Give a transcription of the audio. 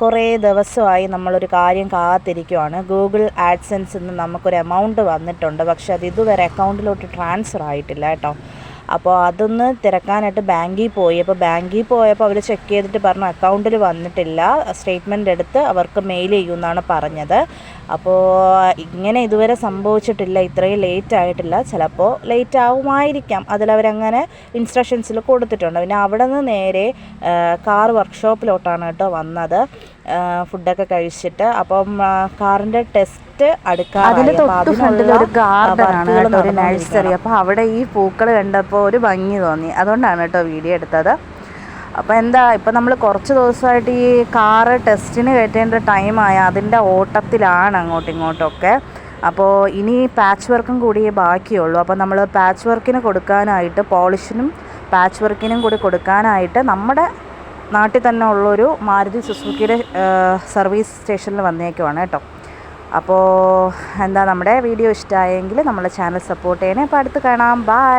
കുറേ ദിവസമായി നമ്മളൊരു കാര്യം കാത്തിരിക്കുവാണ്. ഗൂഗിൾ ആഡ്സെൻസിൽ നിന്ന് നമുക്കൊരു എമൗണ്ട് വന്നിട്ടുണ്ട്, പക്ഷെ അത് ഇതുവരെ അക്കൗണ്ടിലോട്ട് ട്രാൻസ്ഫർ ആയിട്ടില്ല കേട്ടോ. അപ്പോൾ അതൊന്ന് തിരക്കാനായിട്ട് ബാങ്കിൽ പോയി. അപ്പോൾ ബാങ്കിൽ പോയപ്പോൾ അവർ ചെക്ക് ചെയ്തിട്ട് പറഞ്ഞു അക്കൗണ്ടിൽ വന്നിട്ടില്ല, സ്റ്റേറ്റ്മെൻ്റ് എടുത്ത് അവർക്ക് മെയിൽ ചെയ്യുമെന്നാണ് പറഞ്ഞത്. അപ്പോൾ ഇങ്ങനെ ഇതുവരെ സംഭവിച്ചിട്ടില്ല, ഇത്രയും ലേറ്റ് ആയിട്ടില്ല. ചിലപ്പോൾ ലേറ്റ് ആവുമായിരിക്കാം, അതിലവരങ്ങനെ ഇൻസ്ട്രക്ഷൻസിൽ കൊടുത്തിട്ടുണ്ട്. പിന്നെ അവിടെ നിന്ന് നേരെ കാർ വർക്ക്ഷോപ്പിലോട്ടാണ് കേട്ടോ വന്നത്, ഫുഡൊക്കെ കഴിച്ചിട്ട്. അപ്പം കാറിൻ്റെ ടെസ്റ്റ് അതിന് തൊട്ട് ഫ്രണ്ടിലൊരു ഗാർഡനാണ് കേട്ടോ, ഒരു നഴ്സറി. അപ്പോൾ അവിടെ ഈ പൂക്കൾ കണ്ടപ്പോൾ ഒരു ഭംഗി തോന്നി, അതുകൊണ്ടാണ് കേട്ടോ വീഡിയോ എടുത്തത്. അപ്പോൾ ഇപ്പം നമ്മൾ കുറച്ച് ദിവസമായിട്ട് ഈ കാറ് ടെസ്റ്റിന് കയറ്റേണ്ട ടൈമായ അതിൻ്റെ ഓട്ടത്തിലാണ് അങ്ങോട്ടും ഇങ്ങോട്ടൊക്കെ. അപ്പോൾ ഇനി പാച്ച് വർക്കും കൂടി ബാക്കിയുള്ളൂ. അപ്പോൾ നമ്മൾ പാച്ച് വർക്കിന് കൊടുക്കാനായിട്ട്, പോളിഷിനും പാച്ച് വർക്കിനും കൂടി കൊടുക്കാനായിട്ട് നമ്മുടെ നാട്ടിൽ തന്നെ ഉള്ളൊരു മാരുതി സുസുക്കിയുടെ സർവീസ് സ്റ്റേഷനിൽ വന്നേക്കുവാണ് കേട്ടോ. അപ്പോൾ നമ്മുടെ വീഡിയോ ഇഷ്ടമായെങ്കിൽ നമ്മളെ ചാനൽ സപ്പോർട്ട് ചെയ്യണേ. അപ്പോൾ അടുത്ത് കാണാം. ബൈ.